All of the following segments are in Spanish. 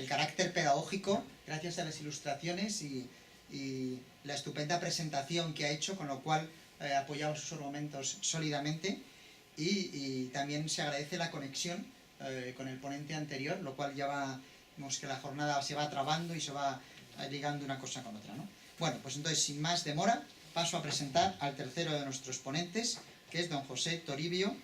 carácter pedagógico, gracias a las ilustraciones y la estupenda presentación que ha hecho, con lo cual apoyamos sus argumentos sólidamente, y también se agradece la conexión con el ponente anterior, lo cual ya vemos que la jornada se va trabando y se va ligando una cosa con otra, ¿no? Bueno, pues entonces, sin más demora, paso a presentar al tercero de nuestros ponentes, que es don José Toribio.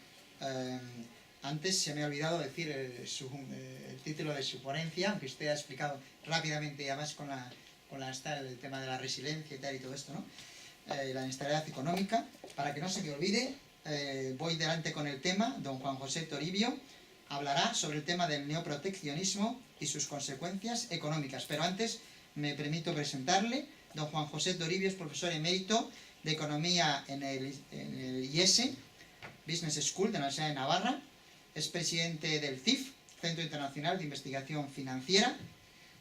Antes se me ha olvidado decir el título de su ponencia, aunque usted ha explicado rápidamente, y además con el tema de la resiliencia y tal y todo esto, ¿no? La inestabilidad económica. Para que no se me olvide, voy delante con el tema. Don Juan José Toribio hablará sobre el tema del neoproteccionismo y sus consecuencias económicas. Pero antes me permito presentarle. Don Juan José Toribio es profesor emérito de Economía en el IES, Business School de la Universidad de Navarra. Es presidente del CIF, Centro Internacional de Investigación Financiera.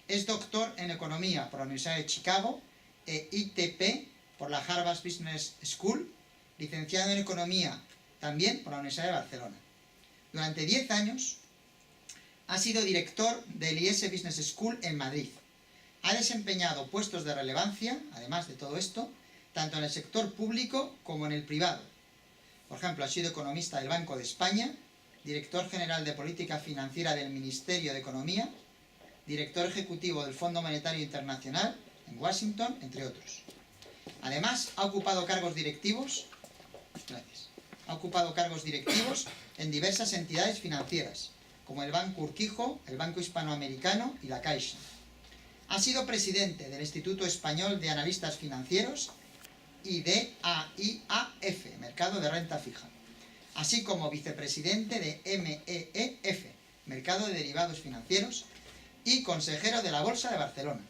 Es doctor en Economía por la Universidad de Chicago e ITP por la Harvard Business School. Licenciado en Economía también por la Universidad de Barcelona. Durante 10 años ha sido director del IES Business School en Madrid. Ha desempeñado puestos de relevancia, además de todo esto, tanto en el sector público como en el privado. Por ejemplo, ha sido economista del Banco de España, director general de Política Financiera del Ministerio de Economía, director ejecutivo del Fondo Monetario Internacional en Washington, entre otros. Además, ha ocupado cargos directivos en diversas entidades financieras, como el Banco Urquijo, el Banco Hispanoamericano y la Caixa. Ha sido presidente del Instituto Español de Analistas Financieros y de AIAF, Mercado de Renta Fija, así como vicepresidente de MEEF, Mercado de Derivados Financieros, y consejero de la Bolsa de Barcelona.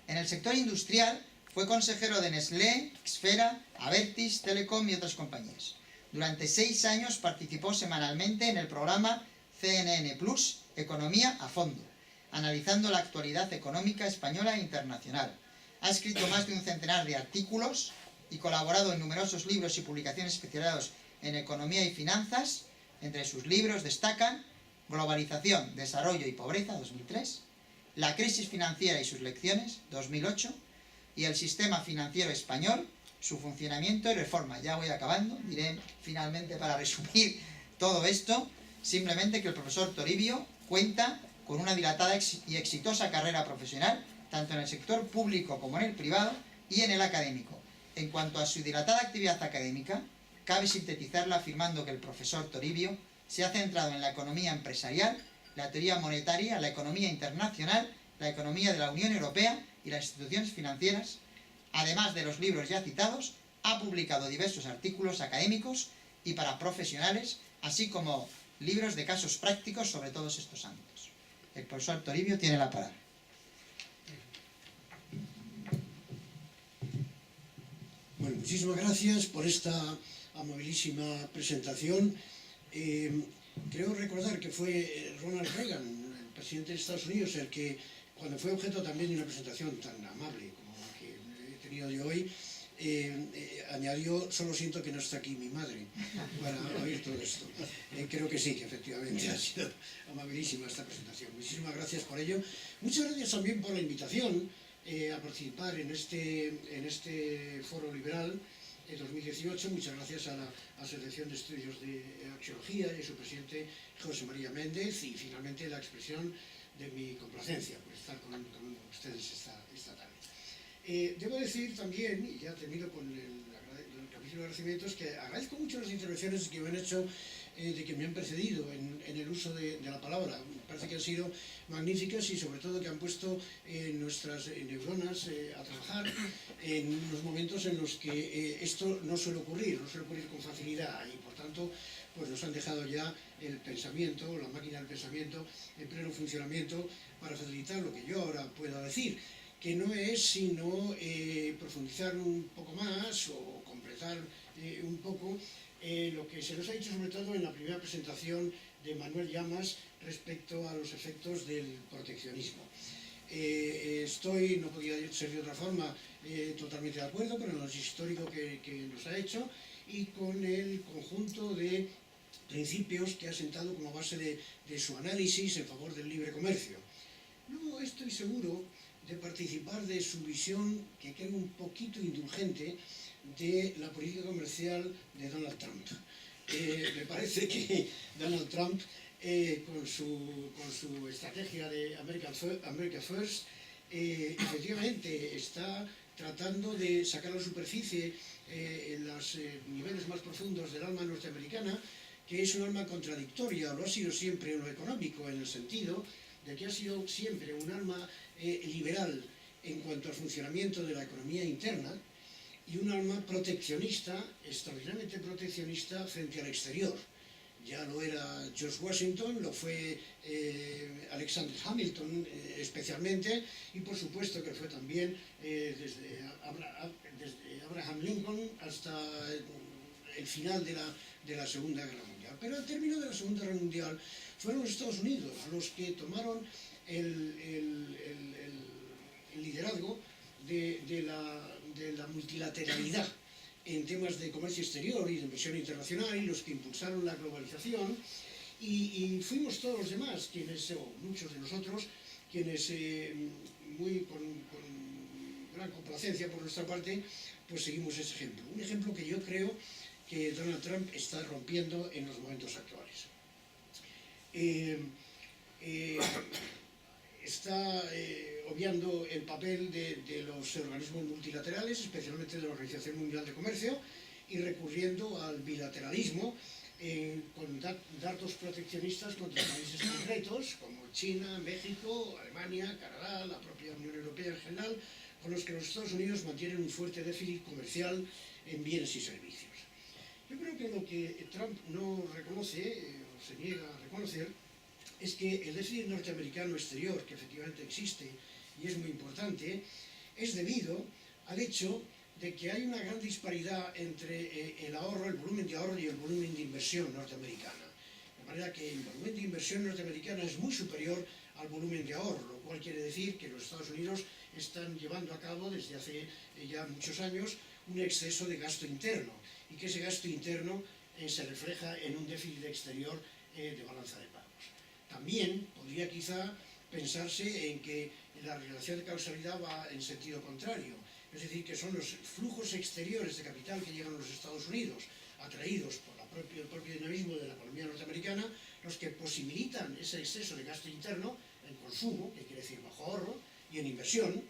En el sector industrial fue consejero de Nestlé, Xfera, Abertis, Telecom y otras compañías. Durante 6 años participó semanalmente en el programa CNN Plus, Economía a Fondo, analizando la actualidad económica española e internacional. Ha escrito más de un centenar de artículos y colaborado en numerosos libros y publicaciones especializados en economía y finanzas. Entre sus libros destacan Globalización, Desarrollo y Pobreza, 2003, La crisis financiera y sus lecciones, 2008, y El sistema financiero español, su funcionamiento y reforma. Ya voy acabando, diré finalmente, para resumir todo esto, simplemente que el profesor Toribio cuenta con una dilatada y exitosa carrera profesional, tanto en el sector público como en el privado y en el académico. En cuanto a su dilatada actividad académica, cabe sintetizarla afirmando que el profesor Toribio se ha centrado en la economía empresarial, la teoría monetaria, la economía internacional, la economía de la Unión Europea y las instituciones financieras. Además de los libros ya citados, ha publicado diversos artículos académicos y para profesionales, así como libros de casos prácticos sobre todos estos ámbitos. El profesor Toribio tiene la palabra. Bueno, muchísimas gracias por esta amabilísima presentación. Creo recordar que fue Ronald Reagan, el presidente de Estados Unidos, el que, cuando fue objeto también de una presentación tan amable como la que he tenido yo hoy, añadió: solo siento que no está aquí mi madre para oír todo esto. Creo que sí, que efectivamente ha sido amabilísima esta presentación. Muchísimas gracias por ello. Muchas gracias también por la invitación a participar en este foro liberal 2018. Muchas gracias a la Asociación de Estudios de Axiología y a su presidente José María Méndez, y finalmente la expresión de mi complacencia por estar con ustedes esta tarde. Debo decir también, y ya termino con el capítulo de agradecimientos, que agradezco mucho las intervenciones que me han hecho, de que me han precedido en el uso de la palabra. Me parece que han sido magníficas y sobre todo que han puesto nuestras neuronas a trabajar en unos momentos en los que esto no suele ocurrir con facilidad, y por tanto pues nos han dejado ya el pensamiento, la máquina del pensamiento en pleno funcionamiento para facilitar lo que yo ahora pueda decir, que no es sino profundizar un poco más o completar un poco lo que se nos ha dicho sobre todo en la primera presentación de Manuel Llamas respecto a los efectos del proteccionismo. No podía ser de otra forma, totalmente de acuerdo con el análisis histórico que nos ha hecho y con el conjunto de principios que ha sentado como base de su análisis en favor del libre comercio. estoy seguro de participar de su visión, que creo un poquito indulgente, de la política comercial de Donald Trump. Me parece que Donald Trump, con su estrategia de America First, efectivamente está tratando de sacar a la superficie en los niveles más profundos del alma norteamericana, que es un alma contradictoria, lo ha sido siempre en lo económico, en el sentido de que ha sido siempre un alma liberal en cuanto al funcionamiento de la economía interna, y un alma proteccionista, extraordinariamente proteccionista frente al exterior. Ya lo era George Washington, lo fue Alexander Hamilton especialmente, y por supuesto que fue también desde Abraham Lincoln hasta el final de la Segunda Guerra Mundial. Pero al término de la Segunda Guerra Mundial fueron los Estados Unidos los que tomaron el liderazgo de la multilateralidad en temas de comercio exterior y de inversión internacional, y los que impulsaron la globalización, y fuimos todos los demás, o muchos de nosotros, quienes con gran complacencia por nuestra parte, pues seguimos ese ejemplo. Un ejemplo que yo creo que Donald Trump está rompiendo en los momentos actuales. Está obviando el papel de los organismos multilaterales, especialmente de la Organización Mundial de Comercio, y recurriendo al bilateralismo con datos proteccionistas contra países concretos como China, México, Alemania, Canadá, la propia Unión Europea en general, con los que los Estados Unidos mantienen un fuerte déficit comercial en bienes y servicios. Yo creo que lo que Trump no reconoce, o se niega a reconocer, es que el déficit norteamericano exterior, que efectivamente existe y es muy importante, es debido al hecho de que hay una gran disparidad entre el ahorro, el volumen de ahorro y el volumen de inversión norteamericana. De manera que el volumen de inversión norteamericana es muy superior al volumen de ahorro, lo cual quiere decir que los Estados Unidos están llevando a cabo desde hace ya muchos años un exceso de gasto interno, y que ese gasto interno se refleja en un déficit exterior de balanza de pagos. También podría quizá pensarse en que la relación de causalidad va en sentido contrario, es decir, que son los flujos exteriores de capital que llegan a los Estados Unidos, atraídos por el propio dinamismo de la economía norteamericana, los que posibilitan ese exceso de gasto interno en consumo, que quiere decir bajo ahorro, y en inversión,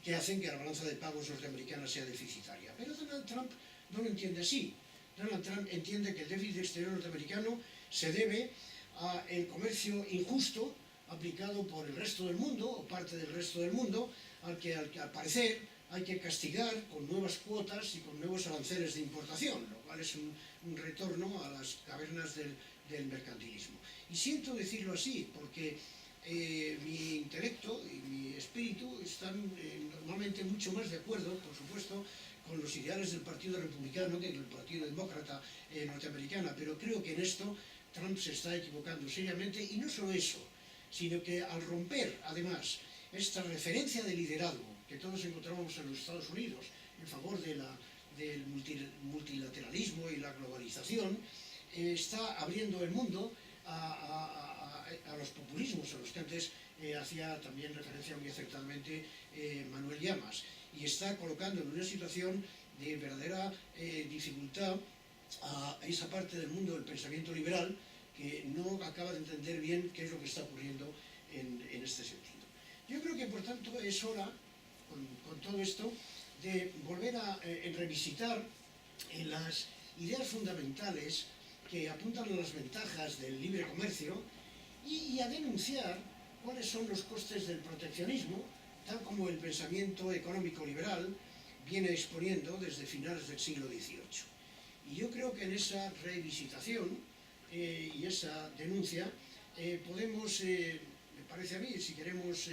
que hacen que la balanza de pagos norteamericana sea deficitaria. Pero Donald Trump no lo entiende así. Donald Trump entiende que el déficit exterior norteamericano se debe al comercio injusto aplicado por el resto del mundo, o parte del resto del mundo, al que al parecer hay que castigar con nuevas cuotas y con nuevos aranceles de importación, lo cual es un retorno a las cavernas del mercantilismo. Y siento decirlo así, porque mi intelecto y mi espíritu están normalmente mucho más de acuerdo, por supuesto, con los ideales del Partido Republicano que del Partido Demócrata norteamericano, pero creo que en esto Trump se está equivocando seriamente, y no solo eso, sino que al romper, además, esta referencia de liderazgo que todos encontramos en los Estados Unidos en favor del multilateralismo y la globalización, está abriendo el mundo a los populismos, a los que antes hacía también referencia muy acertadamente Manuel Llamas, y está colocando en una situación de verdadera dificultad a esa parte del mundo del pensamiento liberal que no acaba de entender bien qué es lo que está ocurriendo en este sentido. Yo creo que, por tanto, es hora, con todo esto, de volver a revisitar las ideas fundamentales que apuntan a las ventajas del libre comercio y a denunciar cuáles son los costes del proteccionismo, tal como el pensamiento económico liberal viene exponiendo desde finales del siglo XVIII. Y yo creo que en esa revisitación y esa denuncia podemos, me parece a mí, si queremos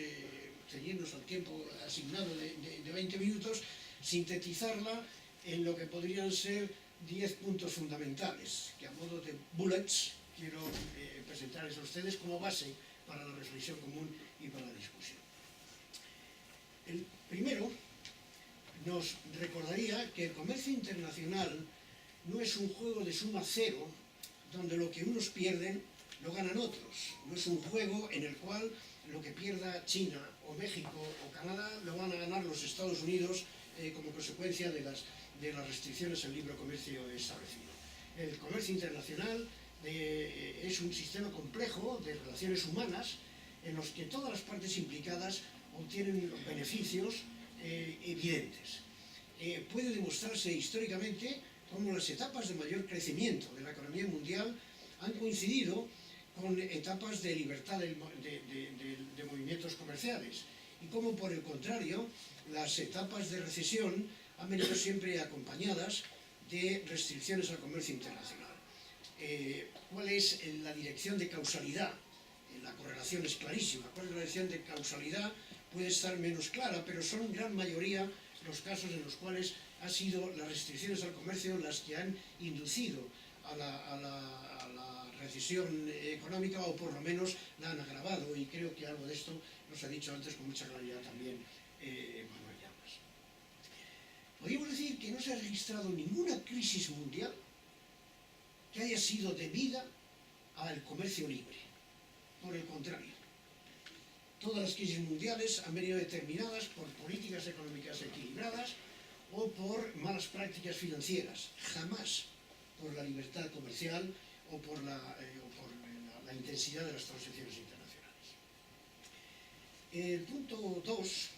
ceñirnos al tiempo asignado de 20 minutos, sintetizarla en lo que podrían ser 10 puntos fundamentales, que a modo de bullets quiero presentarles a ustedes como base para la reflexión común y para la discusión. El primero nos recordaría que el comercio internacional no es un juego de suma cero, donde lo que unos pierden lo ganan otros. No es un juego en el cual lo que pierda China o México o Canadá lo van a ganar los Estados Unidos como consecuencia de las restricciones al libre comercio establecido. El comercio internacional es un sistema complejo de relaciones humanas en los que todas las partes implicadas obtienen beneficios evidentes. Puede demostrarse históricamente cómo las etapas de mayor crecimiento de la economía mundial han coincidido con etapas de libertad de movimientos comerciales y cómo, por el contrario, las etapas de recesión han venido siempre acompañadas de restricciones al comercio internacional. ¿Cuál es la dirección de causalidad? La correlación es clarísima. ¿Cuál es la dirección de causalidad? Puede estar menos clara, pero son en gran mayoría los casos en los cuales han sido las restricciones al comercio las que han inducido a la recesión económica, o por lo menos la han agravado, y creo que algo de esto nos ha dicho antes con mucha claridad también Manuel Llamas. Podríamos decir que no se ha registrado ninguna crisis mundial que haya sido debida al comercio libre. Por el contrario, todas las crisis mundiales han venido determinadas por políticas económicas equilibradas o por malas prácticas financieras, jamás por la libertad comercial o por la intensidad de las transacciones internacionales. El punto 2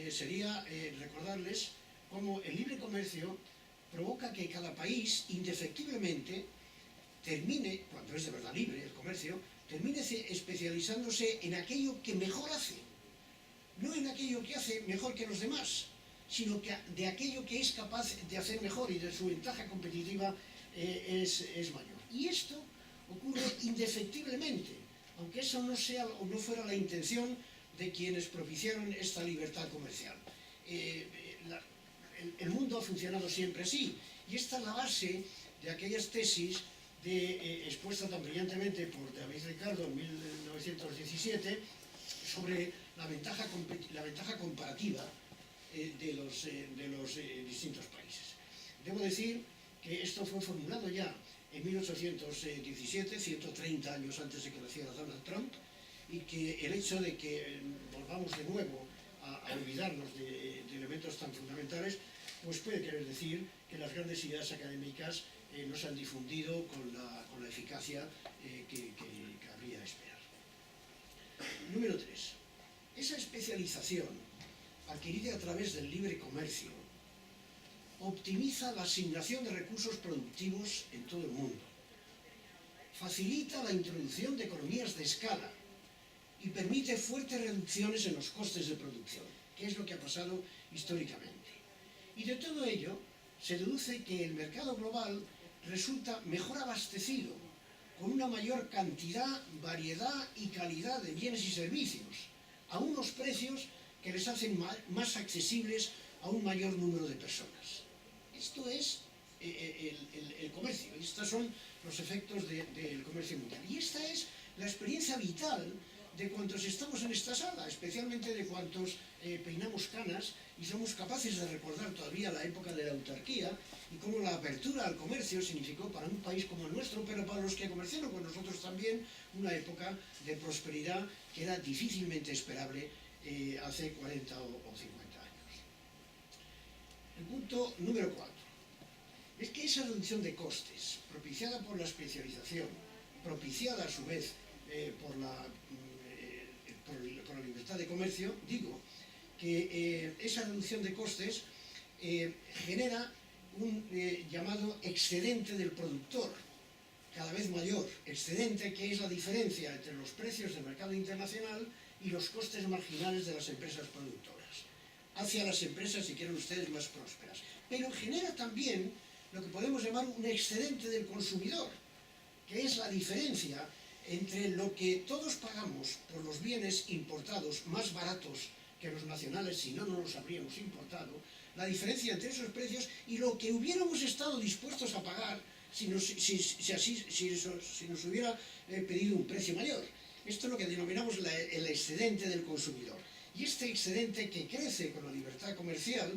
sería recordarles cómo el libre comercio provoca que cada país indefectiblemente termine, cuando es de verdad libre el comercio, termine especializándose en aquello que mejor hace, no en aquello que hace mejor que los demás, sino que de aquello que es capaz de hacer mejor y de su ventaja competitiva es mayor. Y esto ocurre indefectiblemente, aunque eso no sea o no fuera la intención de quienes propiciaron esta libertad comercial. El mundo ha funcionado siempre así, y esta es la base de aquellas tesis expuesta tan brillantemente por David Ricardo en 1917 sobre la ventaja comparativa de los distintos países. Debo decir que esto fue formulado ya en 1817, 130 años antes de que naciera Donald Trump, y que el hecho de que volvamos de nuevo a olvidarnos de elementos tan fundamentales, pues puede querer decir que las grandes ideas académicas no se han difundido con la eficacia que cabría esperar. Número 3. Esa especialización adquirida a través del libre comercio optimiza la asignación de recursos productivos en todo el mundo, facilita la introducción de economías de escala y permite fuertes reducciones en los costes de producción, que es lo que ha pasado históricamente. Y de todo ello se deduce que el mercado global resulta mejor abastecido, con una mayor cantidad, variedad y calidad de bienes y servicios, a unos precios que les hacen más accesibles a un mayor número de personas. Esto es el comercio, estos son los efectos del comercio mundial. Y esta es la experiencia vital de cuantos estamos en esta sala, especialmente de cuantos peinamos canas y somos capaces de recordar todavía la época de la autarquía y cómo la apertura al comercio significó para un país como el nuestro, pero para los que comerciaron con nosotros también, una época de prosperidad que era difícilmente esperable hace 40 o 50 años. El punto número 4 es que esa reducción de costes, propiciada por la especialización, propiciada a su vez por la libertad de comercio, digo que esa reducción de costes genera un llamado excedente del productor, cada vez mayor, excedente que es la diferencia entre los precios del mercado internacional y los costes marginales de las empresas productoras, hacia las empresas, si quieren ustedes, más prósperas. Pero genera también lo que podemos llamar un excedente del consumidor, que es la diferencia entre lo que todos pagamos por los bienes importados más baratos que los nacionales, si no, no los habríamos importado, la diferencia entre esos precios y lo que hubiéramos estado dispuestos a pagar si nos hubiera pedido un precio mayor. Esto es lo que denominamos el excedente del consumidor. Y este excedente, que crece con la libertad comercial,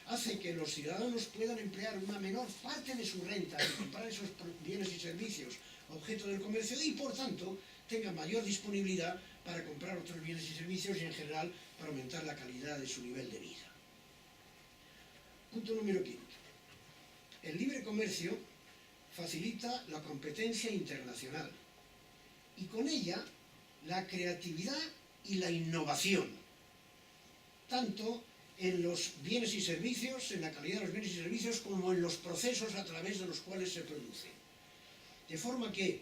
hace que los ciudadanos puedan emplear una menor parte de su renta en comprar esos bienes y servicios objeto del comercio y, por tanto, tengan mayor disponibilidad para comprar otros bienes y servicios y en general para aumentar la calidad de su nivel de vida. Punto número 5. El libre comercio facilita la competencia internacional y con ella la creatividad y la innovación, tanto en los bienes y servicios, en la calidad de los bienes y servicios, como en los procesos a través de los cuales se producen. De forma que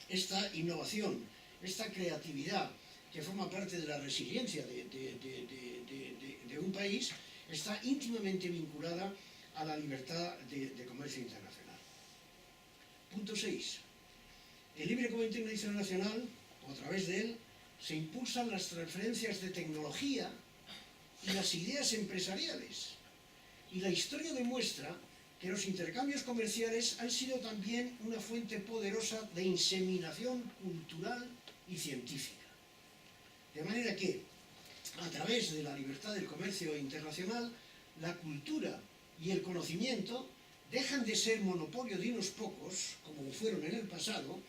esta innovación, esta creatividad, que forma parte de la resiliencia de un país, está íntimamente vinculada a la libertad de comercio internacional. Punto 6. El libre comercio internacional, o a través de él, se impulsan las transferencias de tecnología y las ideas empresariales. Y la historia demuestra que los intercambios comerciales han sido también una fuente poderosa de inseminación cultural y científica. De manera que, a través de la libertad del comercio internacional, la cultura y el conocimiento dejan de ser monopolio de unos pocos, como fueron en el pasado,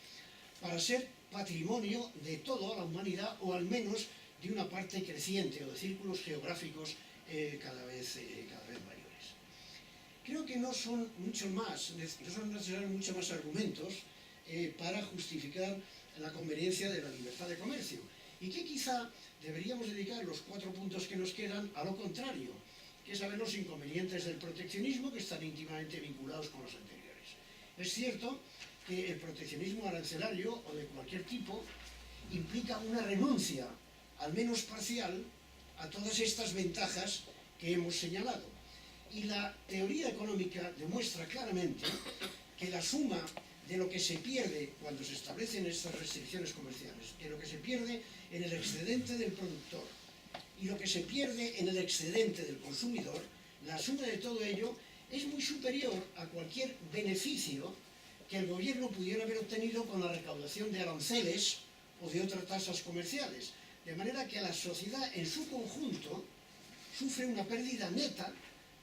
para ser patrimonio de toda la humanidad, o al menos de una parte creciente, o de círculos geográficos cada vez mayores. Creo que no son necesarios muchos más argumentos para justificar la conveniencia de la libertad de comercio, y que quizá deberíamos dedicar los 4 puntos que nos quedan a lo contrario, que es a ver los inconvenientes del proteccionismo, que están íntimamente vinculados con los anteriores. Es cierto que el proteccionismo arancelario o de cualquier tipo implica una renuncia, al menos parcial, a todas estas ventajas que hemos señalado. Y la teoría económica demuestra claramente que la suma de lo que se pierde cuando se establecen estas restricciones comerciales, de lo que se pierde en el excedente del productor y lo que se pierde en el excedente del consumidor, la suma de todo ello es muy superior a cualquier beneficio que el gobierno pudiera haber obtenido con la recaudación de aranceles o de otras tasas comerciales. De manera que la sociedad en su conjunto sufre una pérdida neta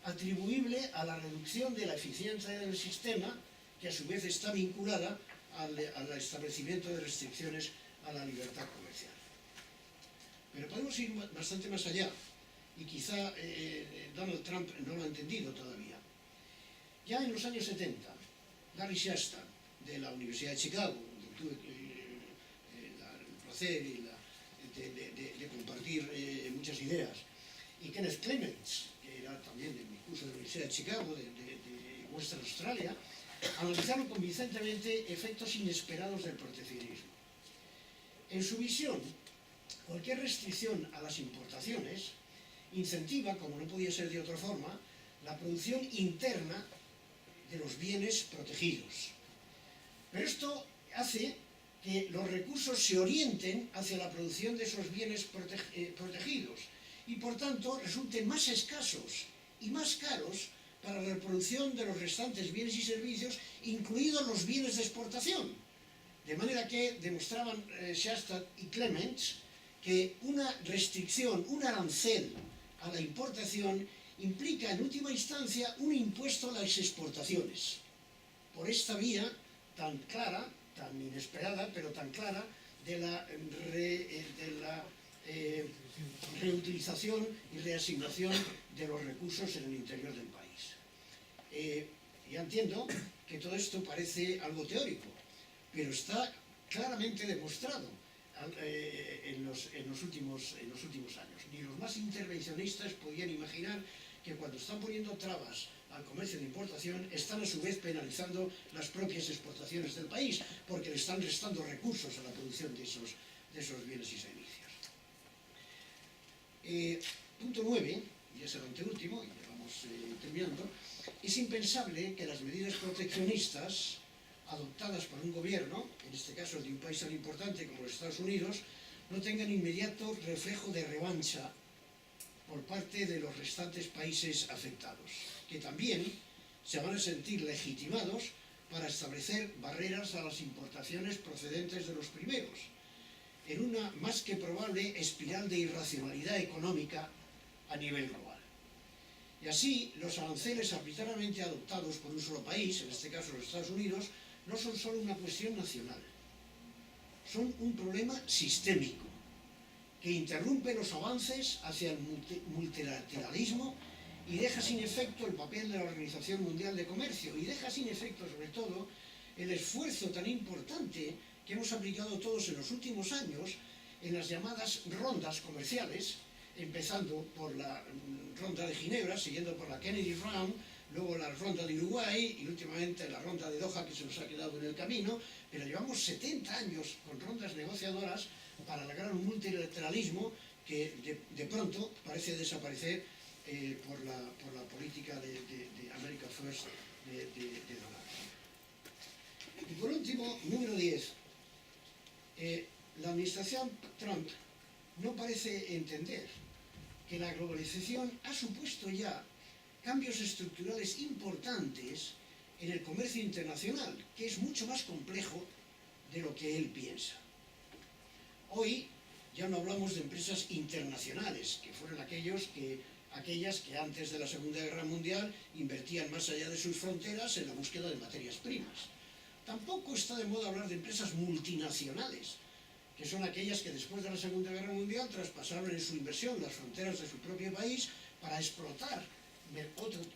atribuible a la reducción de la eficiencia del sistema, que a su vez está vinculada al establecimiento de restricciones a la libertad comercial. Pero podemos ir bastante más allá, y quizá Donald Trump no lo ha entendido todavía. Ya en los años 70, Larry Shasta, de la Universidad de Chicago, donde tuve el placer de compartir muchas ideas, y Kenneth Clements, que era también de mi curso de la Universidad de Chicago, de Western Australia, analizaron convincentemente efectos inesperados del proteccionismo. En su visión, cualquier restricción a las importaciones incentiva, como no podía ser de otra forma, la producción interna de los bienes protegidos. Pero esto hace que los recursos se orienten hacia la producción de esos bienes protegidos y, por tanto, resulten más escasos y más caros para la reproducción de los restantes bienes y servicios, incluidos los bienes de exportación. De manera que demostraban Shasta y Clements que una restricción, un arancel a la importación implica en última instancia un impuesto a las exportaciones. Por esta vía tan clara, tan inesperada, pero tan clara, de la reutilización y reasignación de los recursos en el interior del país. Ya entiendo que todo esto parece algo teórico, pero está claramente demostrado en los últimos años. Ni los más intervencionistas podían imaginar que cuando están poniendo trabas al comercio de importación, están a su vez penalizando las propias exportaciones del país, porque le están restando recursos a la producción de esos bienes y servicios. Punto 9, y es el anteúltimo, y ya vamos terminando. Es impensable que las medidas proteccionistas adoptadas por un gobierno, en este caso de un país tan importante como los Estados Unidos, no tengan inmediato reflejo de revancha por parte de los restantes países afectados, que también se van a sentir legitimados para establecer barreras a las importaciones procedentes de los primeros, en una más que probable espiral de irracionalidad económica a nivel global. Y así, los aranceles arbitrariamente adoptados por un solo país, en este caso los Estados Unidos, no son solo una cuestión nacional, son un problema sistémico que interrumpe los avances hacia el multilateralismo y deja sin efecto el papel de la Organización Mundial de Comercio y deja sin efecto, sobre todo, el esfuerzo tan importante que hemos aplicado todos en los últimos años en las llamadas rondas comerciales, empezando por la ronda de Ginebra, siguiendo por la Kennedy Round, luego la ronda de Uruguay y últimamente la ronda de Doha, que se nos ha quedado en el camino, pero llevamos 70 años con rondas negociadoras para lograr un multilateralismo que de pronto parece desaparecer por la política de America First de Donald Trump. Y por último, número 10, la administración Trump no parece entender que la globalización ha supuesto ya cambios estructurales importantes en el comercio internacional, que es mucho más complejo de lo que él piensa. Hoy ya no hablamos de empresas internacionales, que fueron aquellas que antes de la Segunda Guerra Mundial invertían más allá de sus fronteras en la búsqueda de materias primas. Tampoco está de moda hablar de empresas multinacionales, que son aquellas que después de la Segunda Guerra Mundial traspasaron en su inversión las fronteras de su propio país para explotar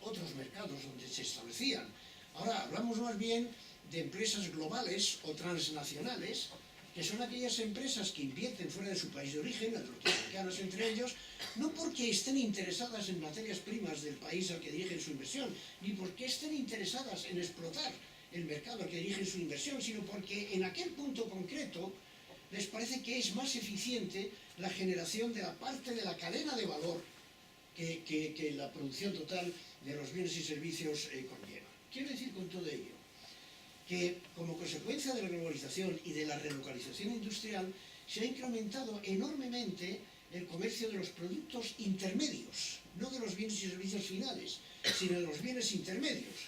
otros mercados donde se establecían. Ahora hablamos más bien de empresas globales o transnacionales, que son aquellas empresas que invierten fuera de su país de origen, las norteamericanas entre ellos, no porque estén interesadas en materias primas del país al que dirigen su inversión, ni porque estén interesadas en explotar el mercado al que dirigen su inversión, sino porque en aquel punto concreto les parece que es más eficiente la generación de la parte de la cadena de valor que la producción total de los bienes y servicios conlleva. Quiero decir con todo ello que como consecuencia de la globalización y de la relocalización industrial se ha incrementado enormemente el comercio de los productos intermedios, no de los bienes y servicios finales, sino de los bienes intermedios.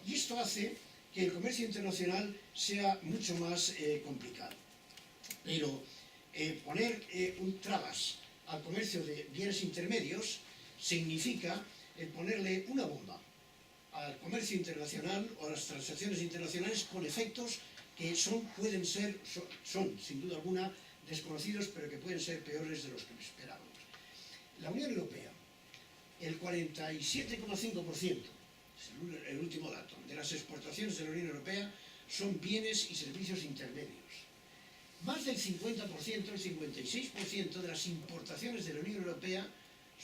Y esto hace que el comercio internacional sea mucho más complicado. Pero poner trabas al comercio de bienes intermedios significa ponerle una bomba al comercio internacional o a las transacciones internacionales con efectos que son sin duda alguna desconocidos, pero que pueden ser peores de los que esperábamos. La Unión Europea, el 47,5%, es el último dato, de las exportaciones de la Unión Europea son bienes y servicios intermedios. Más del 50%, el 56% de las importaciones de la Unión Europea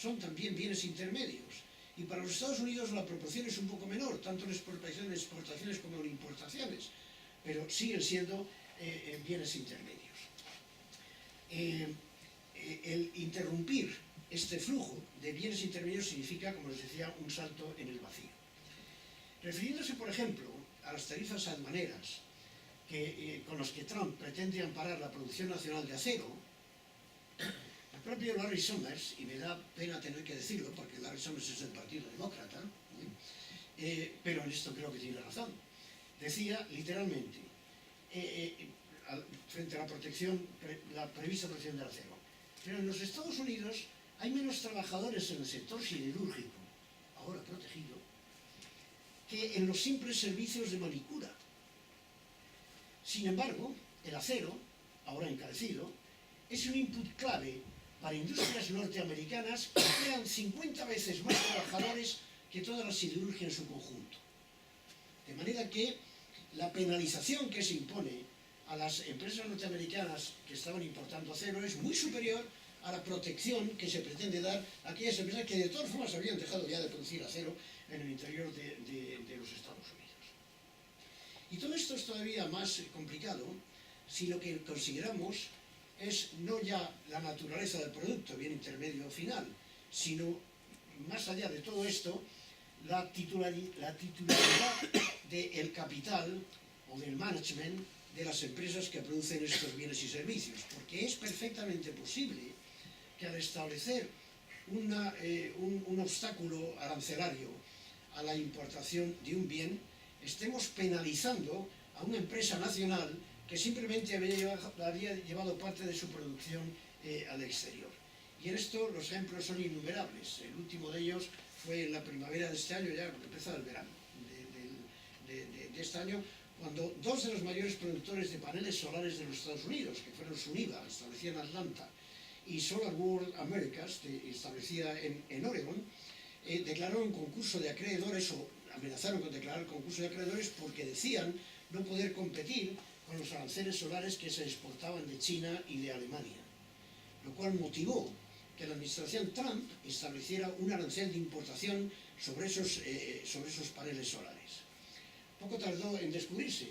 son también bienes intermedios. Y para los Estados Unidos la proporción es un poco menor, tanto en exportaciones como en importaciones, pero siguen siendo bienes intermedios. El interrumpir este flujo de bienes intermedios significa, como les decía, un salto en el vacío. Refiriéndose, por ejemplo, a las tarifas aduaneras con las que Trump pretende amparar la producción nacional de acero, el propio Larry Summers, y me da pena tener que decirlo porque Larry Summers es del Partido Demócrata, pero en esto creo que tiene razón, decía literalmente, frente a la prevista protección del acero, pero en los Estados Unidos hay menos trabajadores en el sector siderúrgico, ahora protegido, que en los simples servicios de manicura. Sin embargo, el acero, ahora encarecido, es un input clave para industrias norteamericanas que emplean 50 veces más trabajadores que toda la siderurgia en su conjunto. De manera que la penalización que se impone a las empresas norteamericanas que estaban importando acero es muy superior a la protección que se pretende dar a aquellas empresas que de todas formas habían dejado ya de producir acero en el interior de los Estados Unidos. Y todo esto es todavía más complicado si lo que consideramos es no ya la naturaleza del producto, bien intermedio o final, sino, más allá de todo esto, la titularidad del capital o del management de las empresas que producen estos bienes y servicios, porque es perfectamente posible que al establecer un obstáculo arancelario a la importación de un bien, estemos penalizando a una empresa nacional que simplemente había llevado parte de su producción al exterior. Y en esto los ejemplos son innumerables. El último de ellos fue en la primavera de este año, ya empezó el verano de este año, cuando dos de los mayores productores de paneles solares de los Estados Unidos, que fueron Suniva, establecida en Atlanta, y Solar World Americas, establecida en Oregon, declaró un concurso de acreedores, o amenazaron con declarar concurso de acreedores porque decían no poder competir con los aranceles solares que se exportaban de China y de Alemania, lo cual motivó que la administración Trump estableciera un arancel de importación sobre esos paneles solares. Poco tardó en descubrirse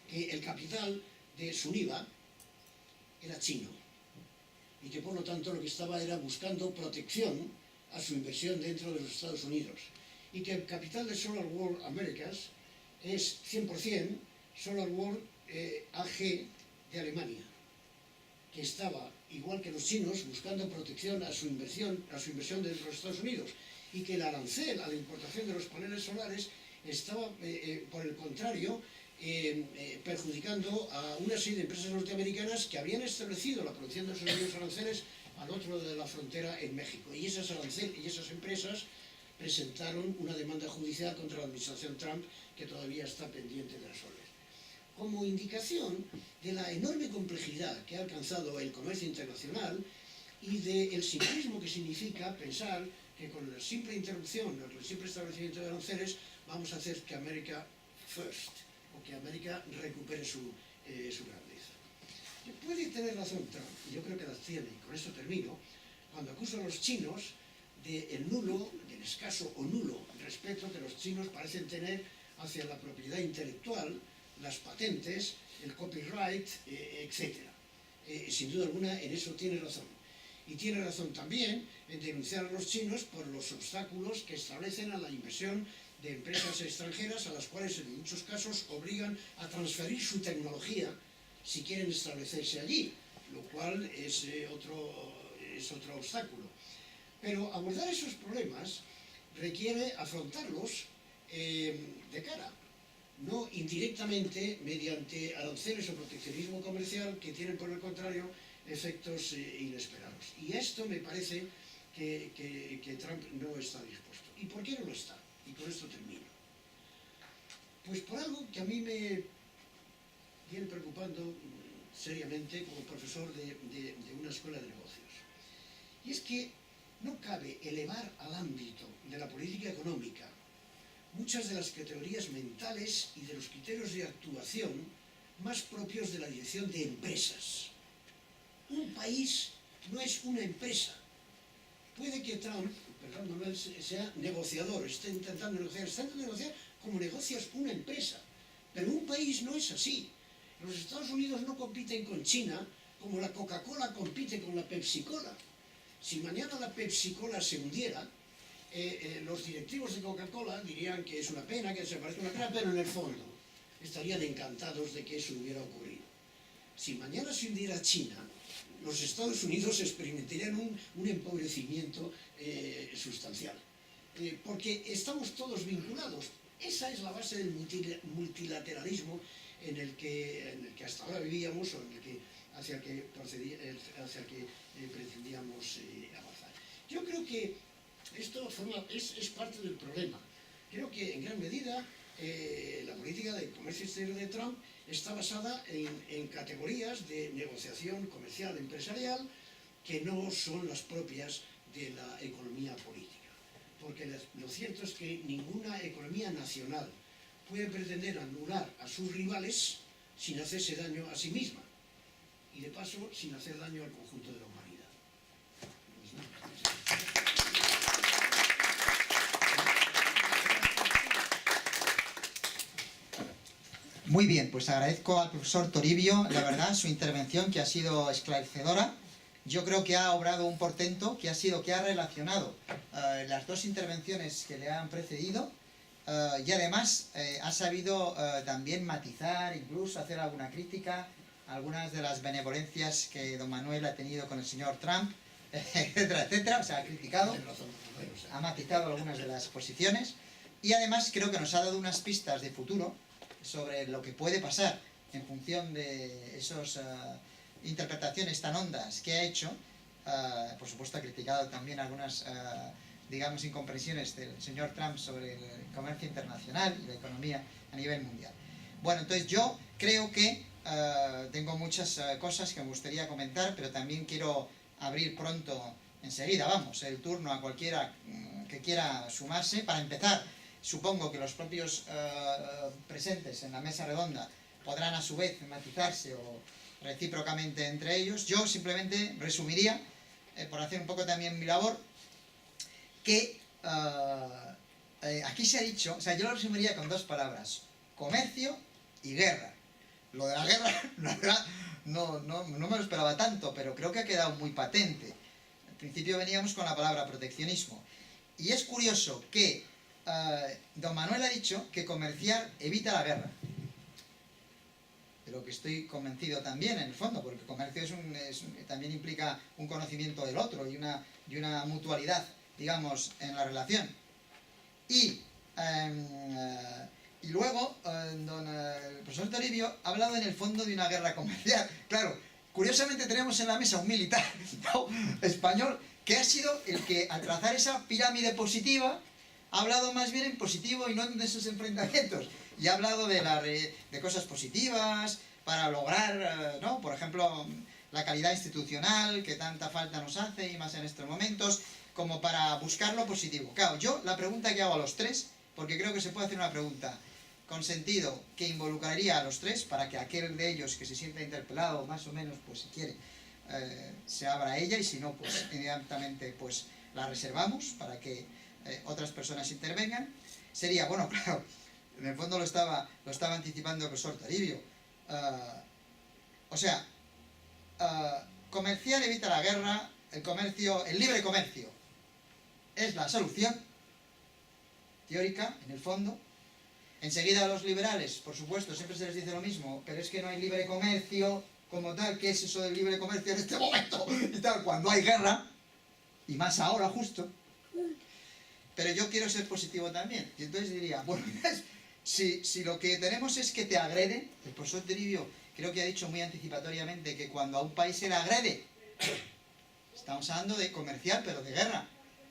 que el capital de Suniva era chino y que por lo tanto lo que estaba era buscando protección a su inversión dentro de los Estados Unidos, y que el capital de Solar World Americas es 100% Solar World AG de Alemania, que estaba, igual que los chinos, buscando protección a su inversión dentro de los Estados Unidos, y que el arancel a la importación de los paneles solares estaba, por el contrario, perjudicando a una serie de empresas norteamericanas que habían establecido la producción de esos mismos aranceles al otro lado de la frontera en México. Y esas empresas presentaron una demanda judicial contra la administración Trump que todavía está pendiente de resolver. Como indicación de la enorme complejidad que ha alcanzado el comercio internacional y del simplismo que significa pensar que con la simple interrupción, el simple establecimiento de aranceles, vamos a hacer que América first, o que América recupere su grandeza. Puede tener razón Trump, y yo creo que las tiene, y con esto termino, cuando acusa a los chinos del escaso o nulo respeto que los chinos parecen tener hacia la propiedad intelectual, las patentes, el copyright, etc. Sin duda alguna, en eso tiene razón. Y tiene razón también en denunciar a los chinos por los obstáculos que establecen a la inversión de empresas extranjeras, a las cuales en muchos casos obligan a transferir su tecnología si quieren establecerse allí, lo cual es otro obstáculo. Pero abordar esos problemas requiere afrontarlos de cara, no indirectamente mediante aranceles o proteccionismo comercial que tienen, por el contrario, efectos inesperados. Y esto me parece que Trump no está dispuesto. ¿Y por qué no lo está? Y con esto termino. Pues por algo que a mí me viene preocupando seriamente como profesor de una escuela de negocios. Y es que no cabe elevar al ámbito de la política económica muchas de las categorías mentales y de los criterios de actuación más propios de la dirección de empresas. Un país no es una empresa. Puede que Trump, perdón, Manuel, sea negociador, esté intentando negociar como negocias una empresa, pero un país no es así. Los Estados Unidos no compiten con China como la Coca-Cola compite con la Pepsi-Cola. Si mañana la Pepsi-Cola se hundiera, los directivos de Coca-Cola dirían que es una pena, que se parece una pena, pero en el fondo estarían encantados de que eso hubiera ocurrido. Si mañana se hundiera China, los Estados Unidos experimentarían un empobrecimiento sustancial. Porque estamos todos vinculados. Esa es la base del multilateralismo en el que hasta ahora vivíamos, o hacia el que pretendíamos avanzar. Yo creo que esto es parte del problema. Creo que en gran medida la política de comercio exterior de Trump está basada en categorías de negociación comercial empresarial que no son las propias de la economía política. Porque lo cierto es que ninguna economía nacional puede pretender anular a sus rivales sin hacerse daño a sí misma. Y de paso, sin hacer daño al conjunto de la humanidad. Muy bien, pues agradezco al profesor Toribio, la verdad, su intervención, que ha sido esclarecedora. Yo creo que ha obrado un portento, que ha relacionado las dos intervenciones que le han precedido, y además ha sabido también matizar, incluso hacer alguna crítica a algunas de las benevolencias que don Manuel ha tenido con el señor Trump, etcétera, etcétera. O sea, ha criticado, ha matizado algunas de las posiciones, y además creo que nos ha dado unas pistas de futuro sobre lo que puede pasar en función de esas interpretaciones tan hondas que ha hecho. Por supuesto ha criticado también algunas digamos incomprensiones del señor Trump sobre el comercio internacional y la economía a nivel mundial. Bueno, entonces yo creo que tengo muchas cosas que me gustaría comentar, pero también quiero abrir pronto, enseguida, vamos, el turno a cualquiera que quiera sumarse. Para empezar, supongo que los propios presentes en la mesa redonda podrán a su vez matizarse o recíprocamente entre ellos. Yo simplemente resumiría, por hacer un poco también mi labor, que aquí se ha dicho, o sea, yo lo resumiría con dos palabras: comercio y guerra. Lo de la guerra, la verdad, no me lo esperaba tanto, pero creo que ha quedado muy patente. Al principio veníamos con la palabra proteccionismo. Y es curioso que don Manuel ha dicho que comerciar evita la guerra. De lo que estoy convencido también, en el fondo, porque el comercio también implica un conocimiento del otro y una mutualidad, digamos, en la relación. Y luego, el profesor Toribio ha hablado en el fondo de una guerra comercial. Claro, curiosamente tenemos en la mesa un militar, ¿no?, español, que ha sido el que, al trazar esa pirámide positiva, ha hablado más bien en positivo y no en esos enfrentamientos. Y ha hablado de cosas positivas para lograr, ¿no?, por ejemplo, la calidad institucional que tanta falta nos hace, y más en estos momentos, como para buscar lo positivo. Claro, yo la pregunta que hago a los tres, porque creo que se puede hacer una pregunta con sentido que involucraría a los tres, para que aquel de ellos que se sienta interpelado, más o menos, pues si quiere, se abra a ella, y si no, pues inmediatamente pues la reservamos para que otras personas intervengan. Sería, bueno, claro, en el fondo lo estaba anticipando el profesor Toribio. O sea, comerciar evita la guerra, el libre comercio es la solución teórica, en el fondo. Enseguida a los liberales, por supuesto, siempre se les dice lo mismo, pero es que no hay libre comercio como tal. ¿Qué es eso del libre comercio en este momento? Y tal, cuando hay guerra, y más ahora justo. Pero yo quiero ser positivo también, y entonces diría, bueno, si lo que tenemos es que te agreden, el profesor Toribio creo que ha dicho muy anticipatoriamente que cuando a un país se le agrede, estamos hablando de comercial, pero de guerra.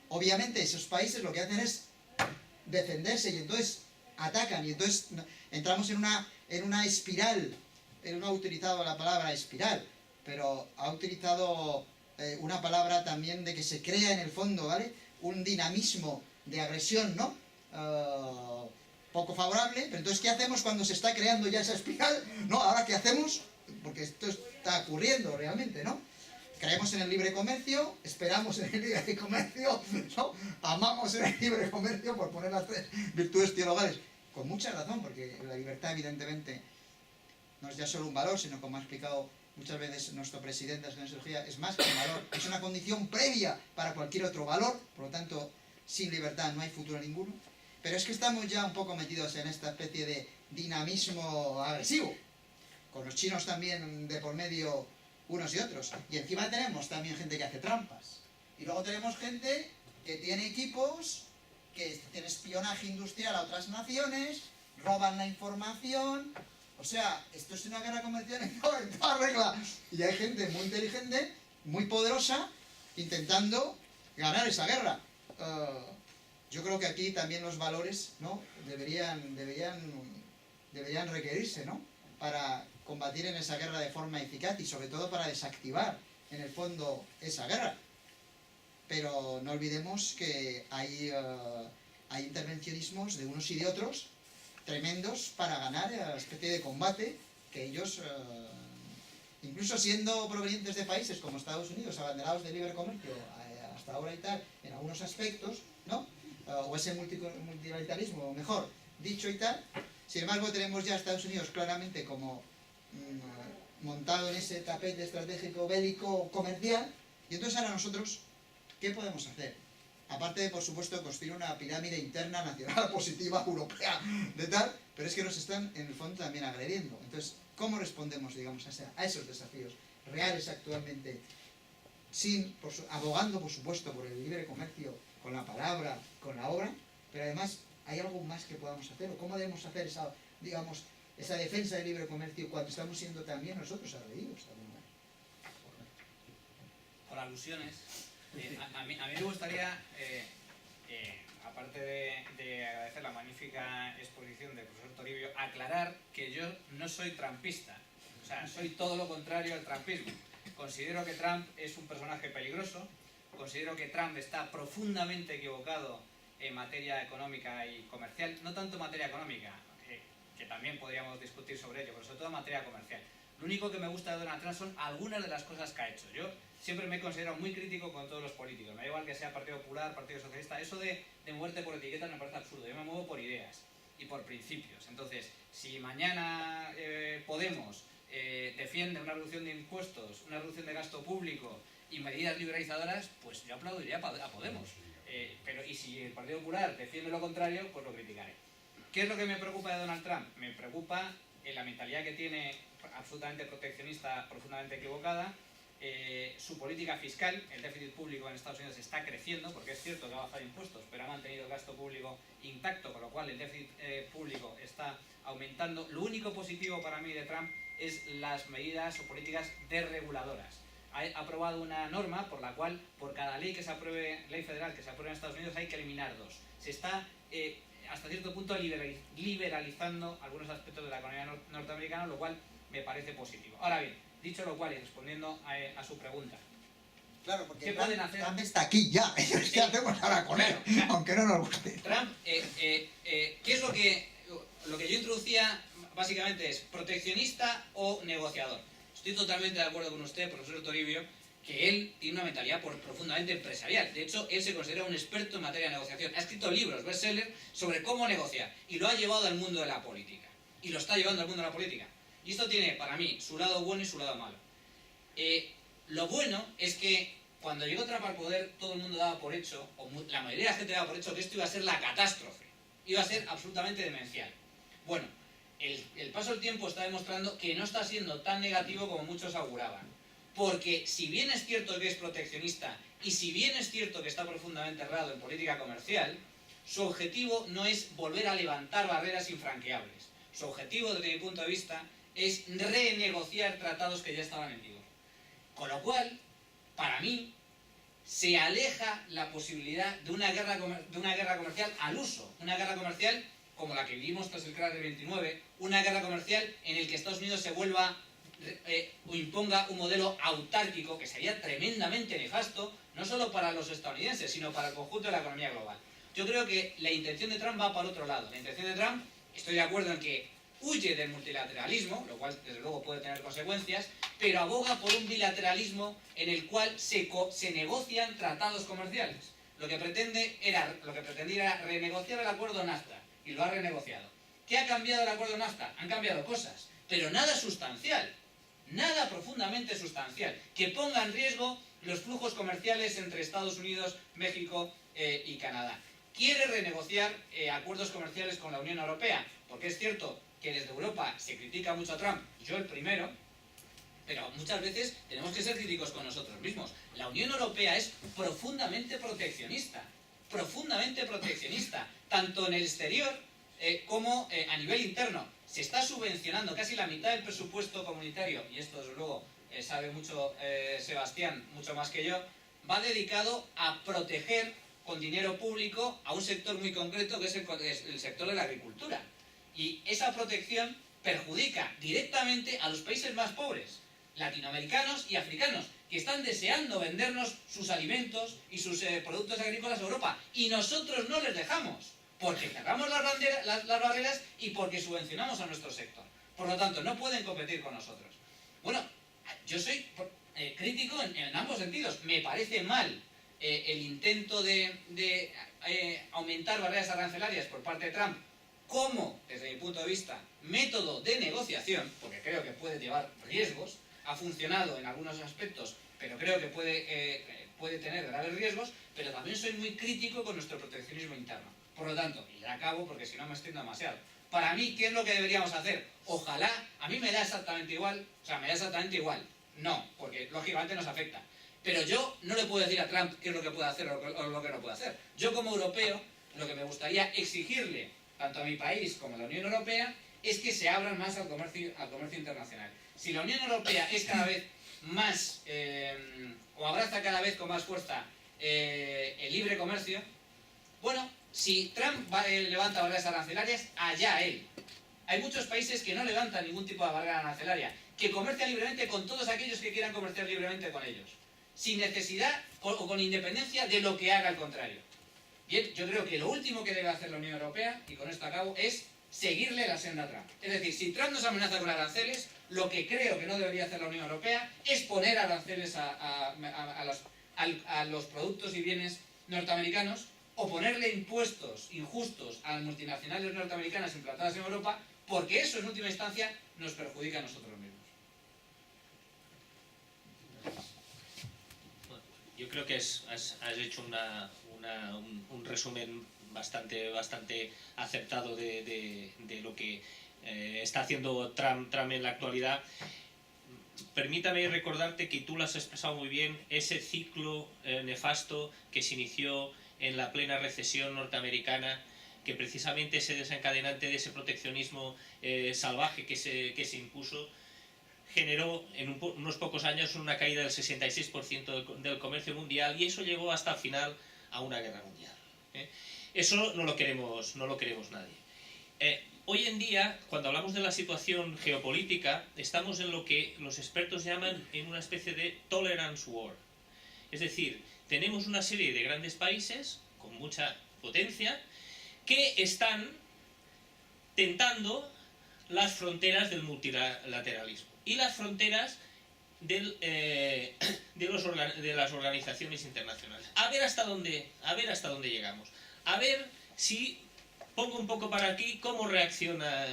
Obviamente esos países lo que hacen es defenderse, y entonces atacan, y entonces entramos en una espiral. Él no ha utilizado la palabra espiral, pero ha utilizado una palabra también de que se crea en el fondo, ¿vale?, un dinamismo de agresión, ¿no?, poco favorable. Pero entonces, ¿qué hacemos cuando se está creando ya esa espiral? ¿No? Ahora, ¿qué hacemos? Porque esto está ocurriendo realmente, ¿no? Creemos en el libre comercio, esperamos en el libre comercio, ¿no?, amamos en el libre comercio, por poner las tres virtudes teologales, con mucha razón, porque la libertad evidentemente no es ya solo un valor, sino, como ha explicado muchas veces nuestro presidente de la Sociología, es más que un valor, es una condición previa para cualquier otro valor. Por lo tanto, sin libertad no hay futuro ninguno. Pero es que estamos ya un poco metidos en esta especie de dinamismo agresivo, con los chinos también de por medio, unos y otros. Y encima tenemos también gente que hace trampas. Y luego tenemos gente que tiene equipos, que tiene espionaje industrial a otras naciones, roban la información. O sea, esto es una guerra comercial en toda regla. Y hay gente muy inteligente, muy poderosa, intentando ganar esa guerra. Yo creo que aquí también los valores, ¿no?, deberían requerirse, ¿no?, para combatir en esa guerra de forma eficaz, y sobre todo para desactivar en el fondo esa guerra. Pero no olvidemos que hay intervencionismos de unos y de otros tremendos para ganar la especie de combate que ellos, incluso siendo provenientes de países como Estados Unidos, abanderados de libre comercio hasta ahora y tal, en algunos aspectos, ¿no?, o ese multilateralismo, mejor dicho, y tal. Sin embargo, tenemos ya a Estados Unidos claramente como montado en ese tapete estratégico bélico comercial. Y entonces ahora nosotros, ¿qué podemos hacer? Aparte de, por supuesto, construir una pirámide interna, nacional, positiva, europea, de tal, pero es que nos están, en el fondo, también agrediendo. Entonces, ¿cómo respondemos, digamos, a esos desafíos reales actualmente, abogando, por supuesto, por el libre comercio, con la palabra, con la obra, pero además hay algo más que podamos hacer? ¿O cómo debemos hacer esa, digamos, esa defensa del libre comercio cuando estamos siendo también nosotros agredidos también? Por alusiones, a mí me gustaría, aparte de agradecer la magnífica exposición del profesor Toribio, aclarar que yo no soy trampista. O sea, soy todo lo contrario al trampismo. considero que Trump es un personaje peligroso, considero que Trump está profundamente equivocado en materia económica y comercial, no tanto en materia económica, que también podríamos discutir sobre ello, pero sobre todo en materia comercial. Lo único que me gusta de Donald Trump son algunas de las cosas que ha hecho. Yo siempre me he considerado muy crítico con todos los políticos, me da igual que sea Partido Popular, Partido Socialista, eso de moverte por etiquetas me parece absurdo, yo me muevo por ideas y por principios. Entonces, si mañana Podemos defiende una reducción de impuestos, una reducción de gasto público y medidas liberalizadoras, pues yo aplaudiría a Podemos. Y si el Partido Popular defiende lo contrario, pues lo criticaré. ¿Qué es lo que me preocupa de Donald Trump? Me preocupa la mentalidad que tiene, absolutamente proteccionista, profundamente equivocada. Su política fiscal, el déficit público en Estados Unidos está creciendo, porque es cierto que ha bajado impuestos, pero ha mantenido el gasto público intacto, con lo cual el déficit público está aumentando. Lo único positivo para mí de Trump es las medidas o políticas desreguladoras. Ha aprobado una norma por la cual, por cada ley que se apruebe, ley federal que se apruebe en Estados Unidos, hay que eliminar 2. Se está hasta cierto punto liberalizando algunos aspectos de la economía norteamericana, lo cual me parece positivo. Ahora bien, dicho lo cual, y respondiendo a su pregunta, claro, porque ¿qué pueden hacer? Trump está aquí ya, ¿qué hacemos ahora con él? Aunque no nos guste. Trump, ¿qué es lo que yo introducía? Básicamente es proteccionista o negociador. Estoy totalmente de acuerdo con usted, profesor Toribio, que él tiene una mentalidad profundamente empresarial. De hecho, él se considera un experto en materia de negociación. Ha escrito libros, bestsellers, sobre cómo negociar. Y lo ha llevado al mundo de la política. Y lo está llevando al mundo de la política. Y esto tiene, para mí, su lado bueno y su lado malo. Lo bueno es que cuando llegó Trump al poder, todo el mundo daba por hecho, o la mayoría de la gente daba por hecho, que esto iba a ser la catástrofe. Iba a ser absolutamente demencial. Bueno, el paso del tiempo está demostrando que no está siendo tan negativo como muchos auguraban. Porque si bien es cierto que es proteccionista y si bien es cierto que está profundamente errado en política comercial, su objetivo no es volver a levantar barreras infranqueables. Su objetivo, desde mi punto de vista, es renegociar tratados que ya estaban en vigor. Con lo cual, para mí, se aleja la posibilidad de una guerra comercial al uso. Una guerra comercial como la que vivimos tras el crash del 29, una guerra comercial en el que Estados Unidos se vuelva o imponga un modelo autárquico que sería tremendamente nefasto, no solo para los estadounidenses, sino para el conjunto de la economía global. Yo creo que la intención de Trump va para otro lado. La intención de Trump, estoy de acuerdo en que huye del multilateralismo, lo cual desde luego puede tener consecuencias, pero aboga por un bilateralismo en el cual se negocian tratados comerciales. Lo que pretendía era renegociar el acuerdo NAFTA, y lo ha renegociado. ¿Qué ha cambiado el acuerdo NAFTA? Han cambiado cosas, pero nada sustancial, nada profundamente sustancial, que ponga en riesgo los flujos comerciales entre Estados Unidos, México y Canadá. Quiere renegociar acuerdos comerciales con la Unión Europea, porque es cierto que desde Europa se critica mucho a Trump, yo el primero, pero muchas veces tenemos que ser críticos con nosotros mismos. La Unión Europea es profundamente proteccionista, tanto en el exterior como a nivel interno. Se está subvencionando casi la mitad del presupuesto comunitario, y esto desde luego sabe mucho Sebastián, mucho más que yo, va dedicado a proteger con dinero público a un sector muy concreto que es el sector de la agricultura. Y esa protección perjudica directamente a los países más pobres, latinoamericanos y africanos, que están deseando vendernos sus alimentos y sus productos agrícolas a Europa. Y nosotros no les dejamos, porque cerramos las barreras y porque subvencionamos a nuestro sector. Por lo tanto, no pueden competir con nosotros. Bueno, yo soy crítico en ambos sentidos. Me parece mal el intento de aumentar barreras arancelarias por parte de Trump como, desde mi punto de vista, método de negociación, porque creo que puede llevar riesgos. Ha funcionado en algunos aspectos, pero creo que puede tener graves riesgos, pero también soy muy crítico con nuestro proteccionismo interno. Por lo tanto, y ya acabo porque si no me extiendo demasiado, para mí, ¿qué es lo que deberíamos hacer? Ojalá, a mí me da exactamente igual, no, porque lógicamente nos afecta, pero yo no le puedo decir a Trump qué es lo que puede hacer o lo que no puede hacer. Yo como europeo, lo que me gustaría exigirle, tanto a mi país como a la Unión Europea, es que se abran más al comercio internacional. Si la Unión Europea es cada vez más, o abraza cada vez con más fuerza el libre comercio, bueno, si Trump levanta barreras arancelarias, allá él. Hay muchos países que no levantan ningún tipo de barrera arancelaria, que comercia libremente con todos aquellos que quieran comerciar libremente con ellos, sin necesidad o con independencia de lo que haga el contrario. Bien, yo creo que lo último que debe hacer la Unión Europea, y con esto acabo, es seguirle la senda a Trump. Es decir, si Trump nos amenaza con aranceles, lo que creo que no debería hacer la Unión Europea es poner aranceles a los productos y bienes norteamericanos, o ponerle impuestos injustos a las multinacionales norteamericanas implantadas en Europa, porque eso en última instancia nos perjudica a nosotros mismos. Yo creo que has hecho un resumen bastante acertado de lo que está haciendo Trump en la actualidad. Permítame recordarte que tú lo has expresado muy bien, ese ciclo nefasto que se inició en la plena recesión norteamericana, que precisamente ese desencadenante de ese proteccionismo salvaje que se impuso, generó en unos pocos años una caída del 66% del comercio mundial, y eso llegó hasta el final a una guerra mundial. Eso no lo queremos nadie. Hoy en día, cuando hablamos de la situación geopolítica, estamos en lo que los expertos llaman en una especie de tolerance war. Es decir, tenemos una serie de grandes países con mucha potencia que están tentando las fronteras del multilateralismo y las fronteras de las organizaciones internacionales. A ver hasta dónde llegamos. A ver si pongo un poco para aquí cómo reacciona.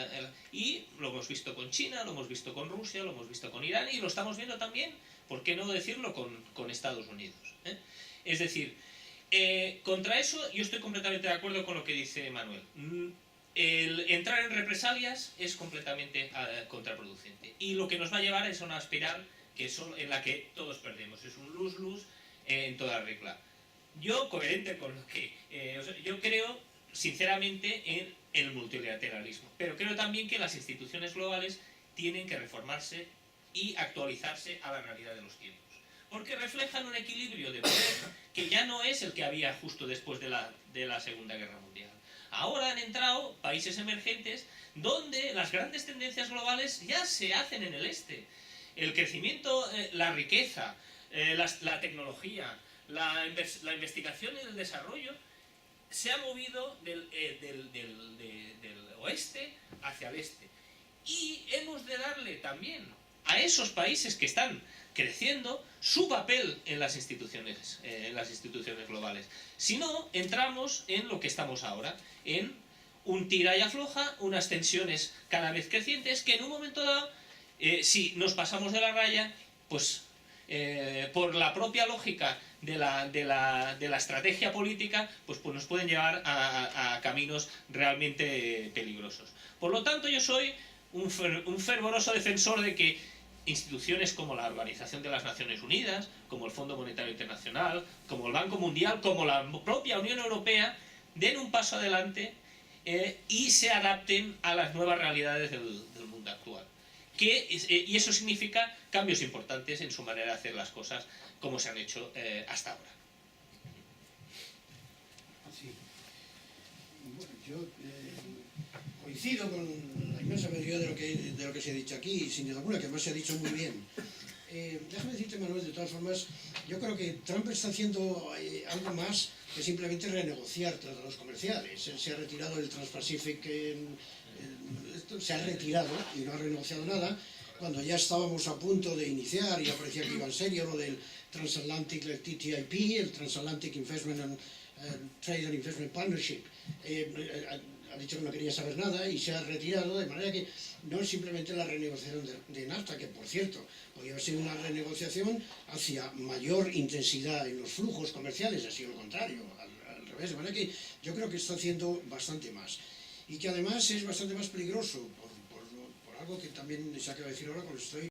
Y lo hemos visto con China, lo hemos visto con Rusia, lo hemos visto con Irán, y lo estamos viendo también, ¿por qué no decirlo?, con Estados Unidos. Es decir, contra eso yo estoy completamente de acuerdo con lo que dice Manuel. El entrar en represalias es completamente contraproducente, y lo que nos va a llevar es a una espiral en la que todos perdemos. Es un lose-lose en toda regla. Yo, coherente con lo que... yo creo sinceramente en el multilateralismo, pero creo también que las instituciones globales tienen que reformarse y actualizarse a la realidad de los tiempos, porque reflejan un equilibrio de poder que ya no es el que había justo después de la Segunda Guerra Mundial. Ahora han entrado países emergentes donde las grandes tendencias globales ya se hacen en el este. El crecimiento, la riqueza, la tecnología, la investigación y el desarrollo se ha movido del oeste hacia el este. Y hemos de darle también a esos países que están creciendo su papel en las instituciones globales. Si no, entramos en lo que estamos ahora, en un tira y afloja, unas tensiones cada vez crecientes, que en un momento dado, si nos pasamos de la raya, pues por la propia lógica de la estrategia política, pues nos pueden llevar a caminos realmente peligrosos. Por lo tanto, yo soy un fervoroso defensor de que instituciones como la Organización de las Naciones Unidas, como el Fondo Monetario Internacional, como el Banco Mundial, como la propia Unión Europea, den un paso adelante y se adapten a las nuevas realidades del mundo actual. Y eso significa cambios importantes en su manera de hacer las cosas, como se han hecho hasta ahora. Sí. Bueno, yo coincido con la inmensa mayoría de lo que se ha dicho aquí, sin duda alguna, que además se ha dicho muy bien. Déjame decirte, Manuel, de todas formas, yo creo que Trump está haciendo algo más que simplemente renegociar tratados comerciales. Él se ha retirado del Trans-Pacific, se ha retirado y no ha renegociado nada, cuando ya estábamos a punto de iniciar, y parecía que iba en serio lo del Transatlantic TTIP, el Transatlantic Trade and Investment Partnership. Ha dicho que no quería saber nada y se ha retirado, de manera que no es simplemente la renegociación de NAFTA, que por cierto podría haber sido una renegociación hacia mayor intensidad en los flujos comerciales, ha sido lo contrario, al revés, de manera que yo creo que está haciendo bastante más, y que además es bastante más peligroso por algo que también se acaba de decir ahora, cuando estoy